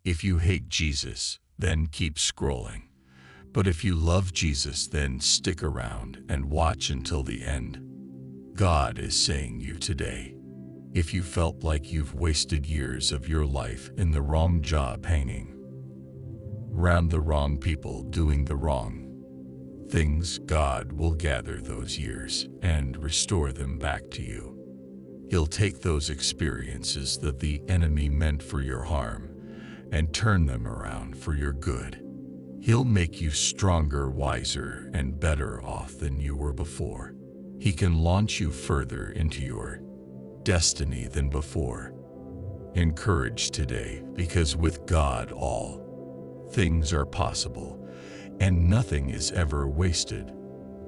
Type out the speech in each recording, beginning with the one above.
If you hate Jesus, then keep scrolling. But if you love Jesus, then stick around and watch until the end. God is saying you today, if you felt like you've wasted years of your life in the wrong job hanging around the wrong people doing the wrong things, God will gather those years and restore them back to you. He'll take those experiences that the enemy meant for your harm and turn them around for your good. He'll make you stronger, wiser, and better off than you were before. He can launch you further into your destiny than before. Encourage today, because with God all things are possible, and nothing is ever wasted.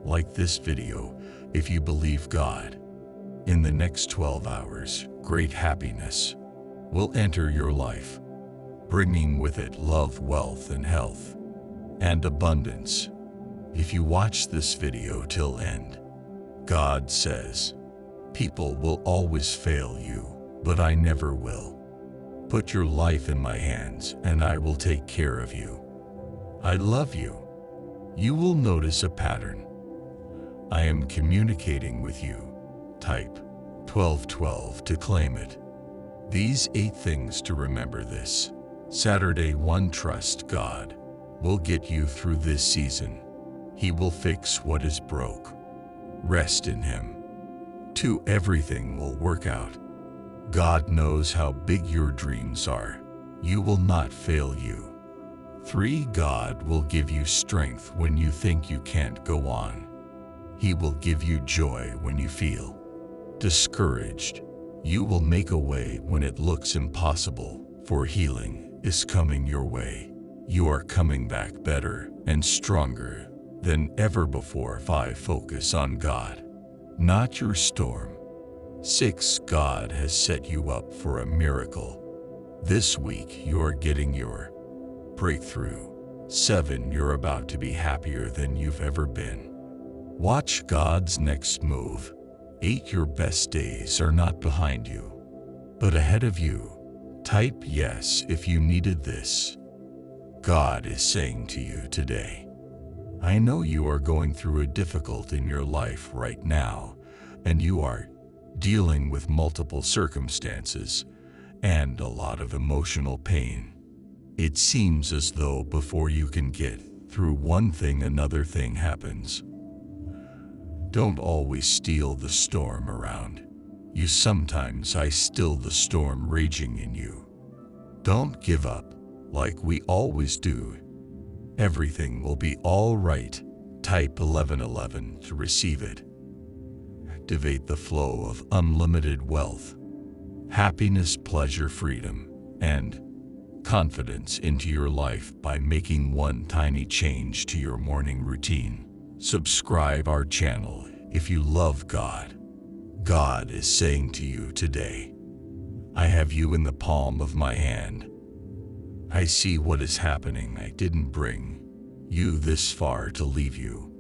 Like this video if you believe God. In the next 12 hours, great happiness will enter your life, bringing with it love, wealth, and health, and abundance. If you watch this video till end, God says, people will always fail you, but I never will. Put your life in my hands and I will take care of you. I love you. You will notice a pattern. I am communicating with you. Type 1212 to claim it. These 8 things to remember this Saturday. 1. Trust God will get you through this season. He will fix what is broke. Rest in Him. 2. Everything will work out. God knows how big your dreams are. You will not fail you. 3. God will give you strength when you think you can't go on. He will give you joy when you feel discouraged. You will make a way when it looks impossible, for healing is coming your way. You are coming back better and stronger than ever before. 5. Focus on God, not your storm. 6. God has set you up for a miracle. This week you are getting your breakthrough. 7. You're about to be happier than you've ever been. Watch God's next move. 8. Your best days are not behind you, but ahead of you. Type yes if you needed this. God is saying to you today, I know you are going through a difficult in your life right now, and you are dealing with multiple circumstances and a lot of emotional pain. It seems as though before you can get through one thing, another thing happens. Don't always steal the storm around you. Sometimes I still the storm raging in you. Don't give up like we always do. Everything will be all right. Type 1111 to receive it. Activate the flow of unlimited wealth, happiness, pleasure, freedom, and confidence into your life by making one tiny change to your morning routine. Subscribe our channel if you love God. God is saying to you today, I have you in the palm of my hand. I see what is happening. I didn't bring you this far to leave you.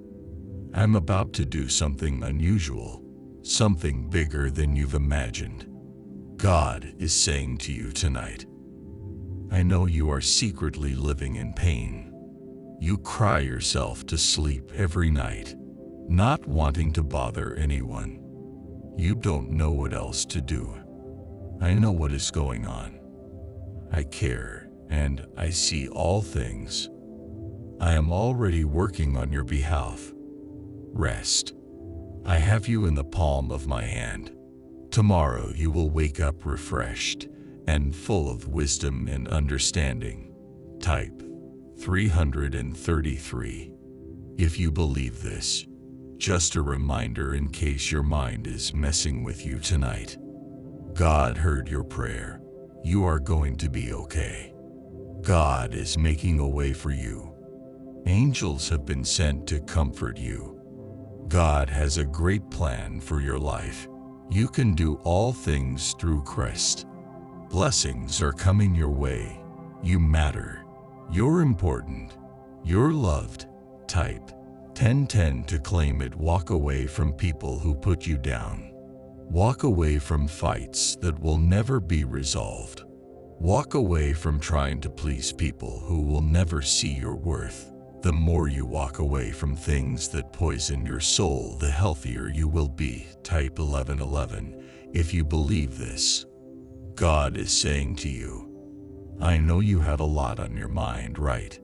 I'm about to do something unusual, something bigger than you've imagined. God is saying to you tonight, I know you are secretly living in pain. You cry yourself to sleep every night, not wanting to bother anyone. You don't know what else to do. I know what is going on. I care, and I see all things. I am already working on your behalf. Rest. I have you in the palm of my hand. Tomorrow you will wake up refreshed and full of wisdom and understanding. Type 333. If you believe this, just a reminder in case your mind is messing with you tonight. God heard your prayer. You are going to be okay. God is making a way for you. Angels have been sent to comfort you. God has a great plan for your life. You can do all things through Christ. Blessings are coming your way. You matter. You're important. You're loved. Type 1010 to claim it. Walk away from people who put you down. Walk away from fights that will never be resolved. Walk away from trying to please people who will never see your worth. The more you walk away from things that poison your soul, the healthier you will be. Type 1111 if you believe this. God is saying to you, I know you have a lot on your mind right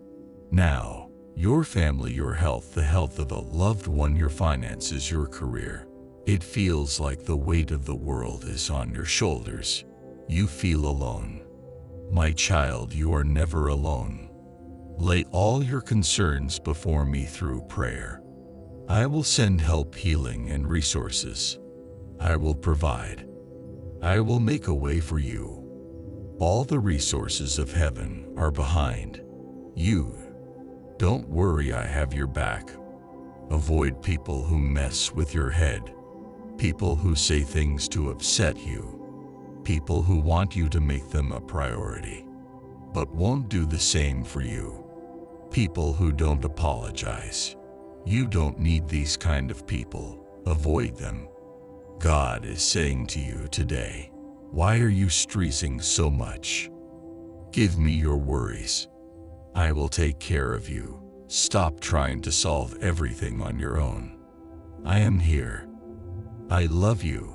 now. Your family, your health, the health of a loved one, your finances, your career. It feels like the weight of the world is on your shoulders. You feel alone. My child, you are never alone. Lay all your concerns before me through prayer. I will send help, healing, and resources. I will provide. I will make a way for you. All the resources of heaven are behind you. Don't worry, I have your back. Avoid people who mess with your head. People who say things to upset you. People who want you to make them a priority, but won't do the same for you. People who don't apologize. You don't need these kind of people. Avoid them. God is saying to you today, why are you stressing so much? Give me your worries. I will take care of you. Stop trying to solve everything on your own. I am here. I love you.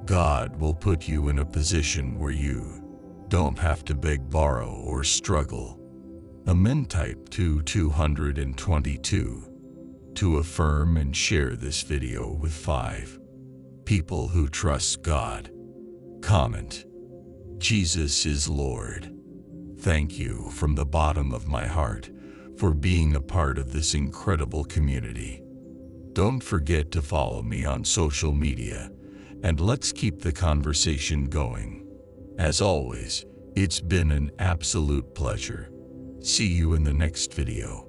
God will put you in a position where you don't have to beg, borrow, or struggle. Amen. Type 222 to affirm and share this video with 5 people who trust God. Comment, Jesus is Lord. Thank you from the bottom of my heart for being a part of this incredible community. Don't forget to follow me on social media, and let's keep the conversation going. As always, it's been an absolute pleasure. See you in the next video.